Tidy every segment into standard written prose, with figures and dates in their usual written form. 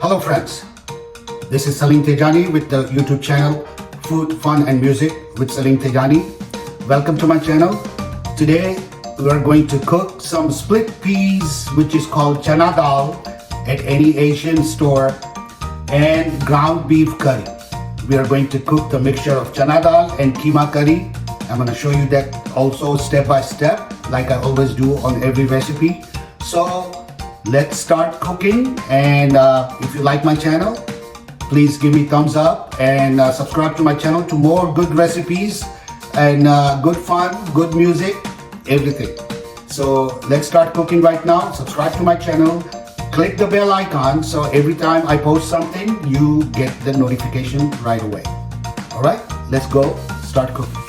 Hello friends, this is Salim Tejani with the YouTube channel Food, Fun and Music with Salim Tejani. Welcome to my channel. Today we are going to cook some split peas, which is called chana dal at any Asian store, and ground beef curry. We are going to cook the mixture of chana dal and keema curry. I'm going to show you that also step by step, like I always do on every recipe. So let's start cooking, and if you like my channel, please give me thumbs up and subscribe to my channel to more good recipes and good fun, good music, everything. So let's start cooking right now. Subscribe to my channel, click the bell icon so every time I post something you get the notification right away. Alright, let's go start cooking.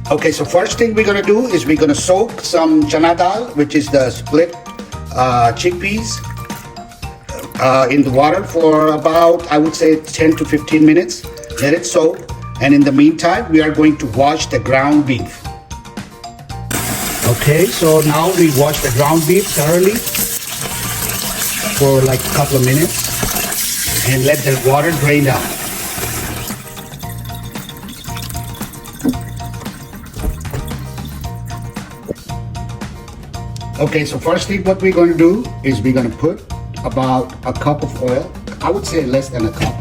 Okay, so first thing we're gonna do is we're gonna soak some chana dal, which is the split chickpeas, in the water for about, I would say, 10 to 15 minutes. Let it soak, and in the meantime we are going to wash the ground beef. Okay, so now we wash the ground beef thoroughly for like a couple of minutes and let the water drain out. Okay, so first thing what we're going to do is we're going to put about a cup of oil. I would say less than a cup,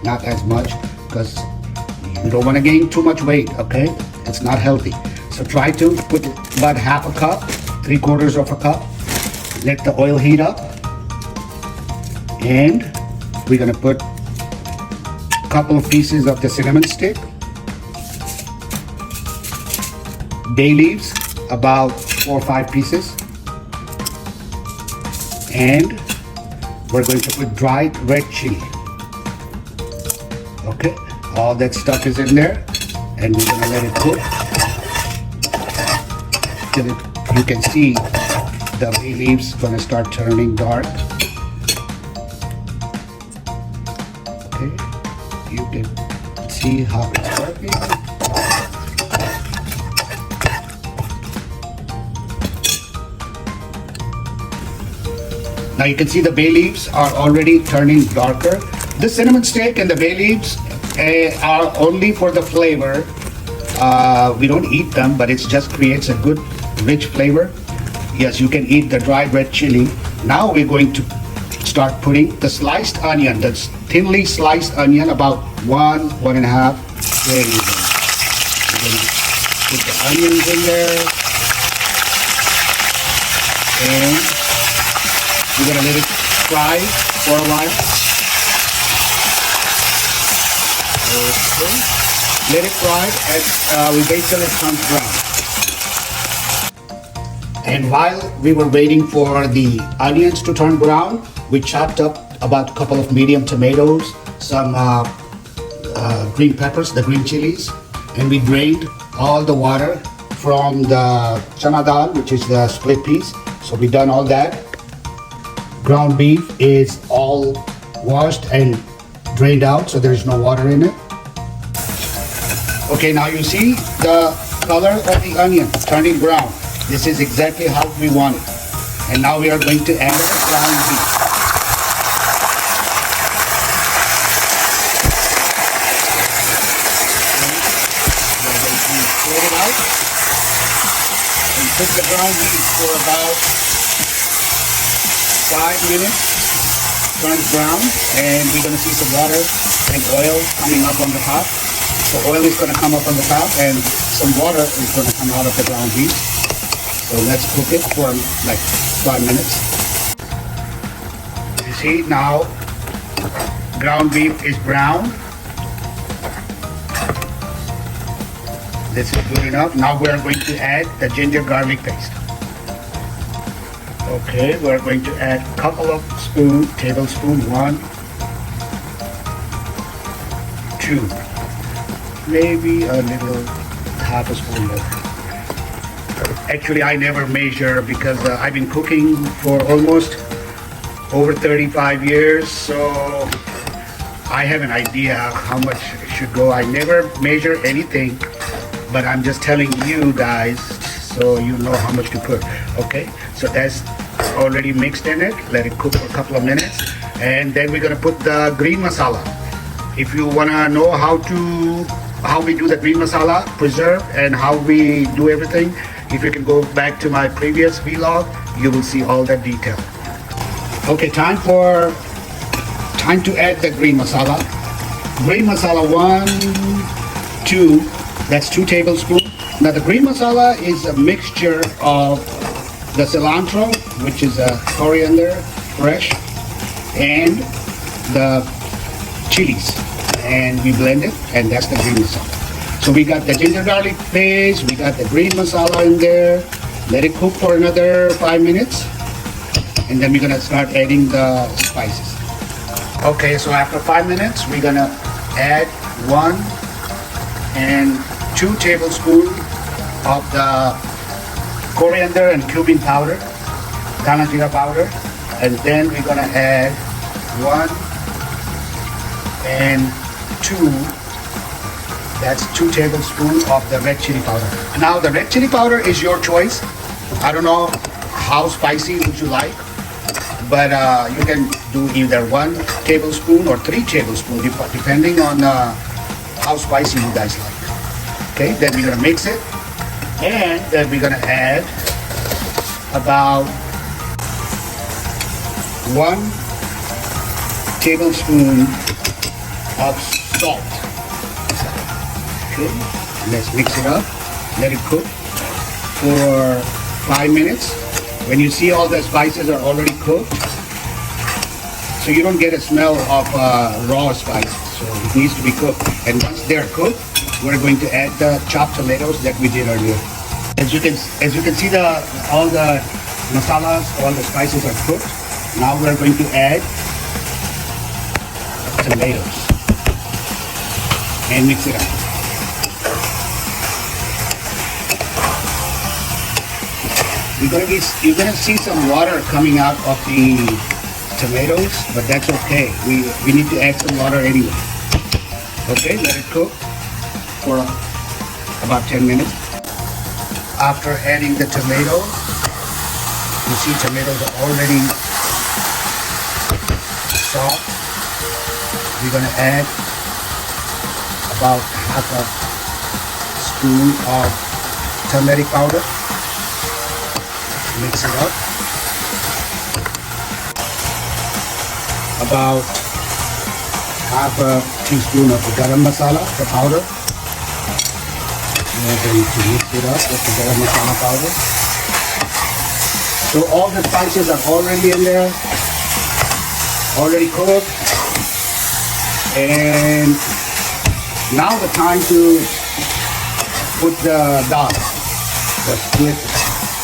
not as much, because you don't want to gain too much weight, okay? It's not healthy. So try to put about half a cup, 3/4 of a cup. Let the oil heat up. And we're going to put a couple of pieces of the cinnamon stick. Bay leaves, about 4 or 5 pieces. And we're going to put dried red chili. Okay, all that stuff is in there, and we're gonna let it cook till you can see the bay leaves gonna start turning dark. Okay, you can see how it's working. Now you can see the bay leaves are already turning darker. The cinnamon stick and the bay leaves are only for the flavor. We don't eat them, but it just creates a good rich flavor. Yes, you can eat the dried red chili. Now we're going to start putting the sliced onion, the thinly sliced onion, about 1.5. There you go. We're going to put the onions in there. And we're going to let it fry for a while. Okay. Let it fry, and we wait till it turns brown. And while we were waiting for the onions to turn brown, we chopped up about a couple of medium tomatoes, some green peppers, the green chilies, and we drained all the water from the chana dal, which is the split peas. So we done all that. Ground beef is all washed and drained out, so there's no water in it. Okay, now you see the color of the onion turning brown. This is exactly how we want it. And now we are going to add the ground beef. We are going to pour it out and cook the ground beef for about 5 minutes. Turns brown, and we're going to see some water and oil coming up on the top. So oil is going to come up on the top, and some water is going to come out of the ground beef. So let's cook it for like 5 minutes. You see now ground beef is brown. This is good enough. Now we are going to add the ginger garlic paste. Okay, we're going to add a couple of tablespoons, 1, 2, maybe a little, half a spoon more. Actually, I never measure because I've been cooking for almost over 35 years, so I have an idea how much it should go. I never measure anything, but I'm just telling you guys so you know how much to put. Okay, so that's It's already mixed in it. Let it cook for a couple of minutes. And then we're gonna put the green masala. If you wanna know how we do the green masala, preserve, and how we do everything, if you can go back to my previous vlog, you will see all that detail. Okay, time to add the green masala. Green masala 2, that's 2 tablespoons. Now the green masala is a mixture of the cilantro, which is a coriander, fresh, and the chilies. And we blend it, and that's the green masala. So we got the ginger garlic paste, we got the green masala in there. Let it cook for another 5 minutes. And then we're gonna start adding the spices. Okay, so after 5 minutes, we're gonna add 1 and 2 tablespoons of the coriander and cumin powder, dhana jeera powder, and then we're gonna add 1 and 2. That's 2 tablespoons of the red chili powder. Now the red chili powder is your choice. I don't know how spicy would you like, but you can do either 1 tablespoon or 3 tablespoons, depending on how spicy you guys like. Okay, then we're gonna mix it, and then we're gonna add about 1 tablespoon of salt. Okay, let's mix it up, let it cook for 5 minutes. When you see all the spices are already cooked, so you don't get a smell of raw spices, so it needs to be cooked. And once they're cooked, we're going to add the chopped tomatoes that we did earlier. As you can see, all the masalas, all the spices are cooked. Now we're going to add tomatoes and mix it up. You're gonna see some water coming out of the tomatoes, but that's okay. We need to add some water anyway. Okay, let it cook for about 10 minutes. After adding the tomatoes, you see tomatoes are already soft. We're gonna add about half a spoon of turmeric powder. Mix it up. About half a teaspoon of the garam masala, the powder. We're going to mix it up with the garam masala powder. So all the spices are already in there, already cooked. And now the time to put the dal, the split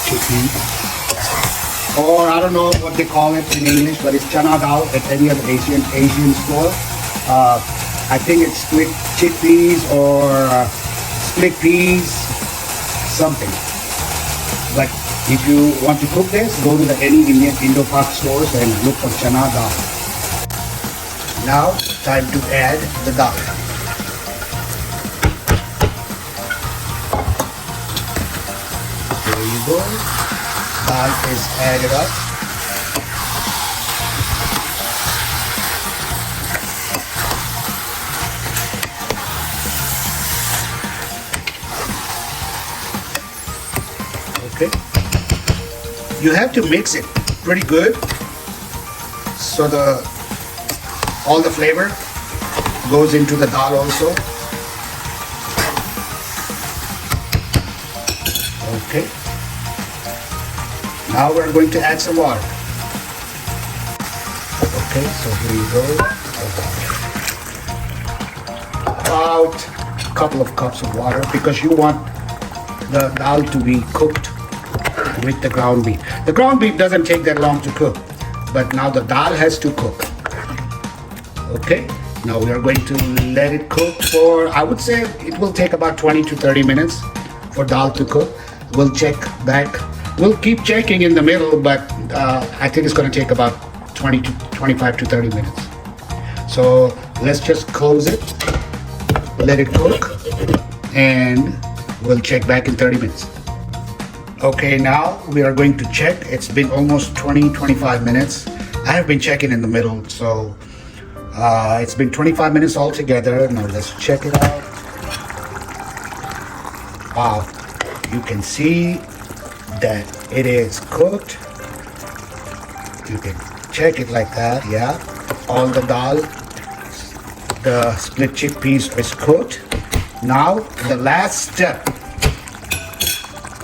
chickpea. Or I don't know what they call it in English, but it's chana dal at any other Asian store. I think it's split chickpeas or split peas, something. But if you want to cook this, go to any Indian Indo-Pak stores and look for chana dal. Now, time to add the dal. There you go. Dal is added up. Okay. You have to mix it pretty good so all the flavor goes into the dal also. Okay. Now we're going to add some water. Okay, so here you go. About a couple of cups of water because you want the dal to be cooked with the ground beef. The ground beef doesn't take that long to cook, but now the dal has to cook. Okay, now we are going to let it cook for, I would say it will take about 20 to 30 minutes for dal to cook. We'll check back. We'll keep checking in the middle, but I think it's going to take about 25 to 30 minutes. So let's just close it, let it cook, and we'll check back in 30 minutes. Okay, now we are going to check. It's been almost 20-25 minutes. I have been checking in the middle, so it's been 25 minutes altogether. Now let's check it out. Wow, you can see that it is cooked. You can check it like that, yeah. All the dal, the split chickpeas is cooked. Now the last step,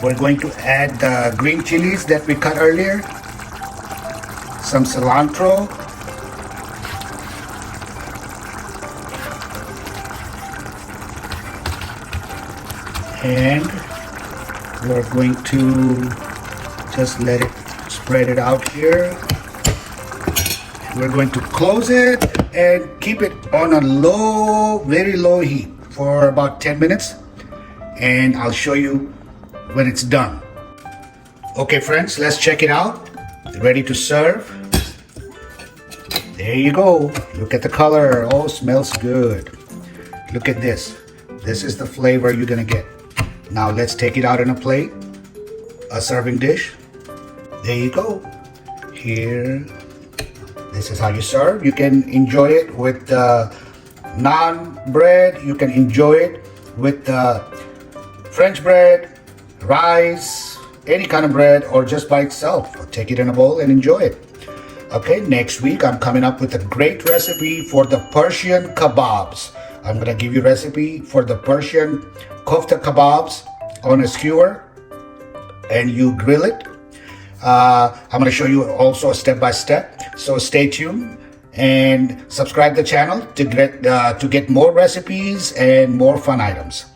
we're going to add the green chilies that we cut earlier, some cilantro, and we're going to just let it spread it out here. We're going to close it and keep it on a low, very low heat for about 10 minutes, and I'll show you when it's done. Okay friends, let's check it out. Ready to serve. There you go. Look at the color. Oh, smells good. Look at this. This is the flavor you're gonna get. Now let's take it out in a plate, a serving dish. There you go. Here, this is how you serve. You can enjoy it with naan bread. You can enjoy it with French bread, rice, any kind of bread, or just by itself. Take it in a bowl and enjoy it. Okay, next week I'm coming up with a great recipe for the Persian kebabs. I'm gonna give you a recipe for the Persian kofta kebabs on a skewer, and you grill it. I'm gonna show you also step by step. So stay tuned and subscribe the channel to get more recipes and more fun items.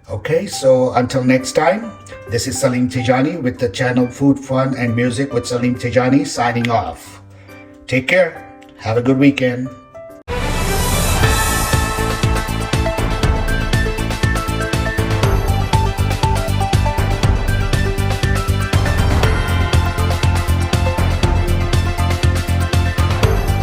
Okay, so until next time, this is Salim Tijani with the channel Food, Fun and Music with Salim Tijani signing off. Take care. Have a good weekend.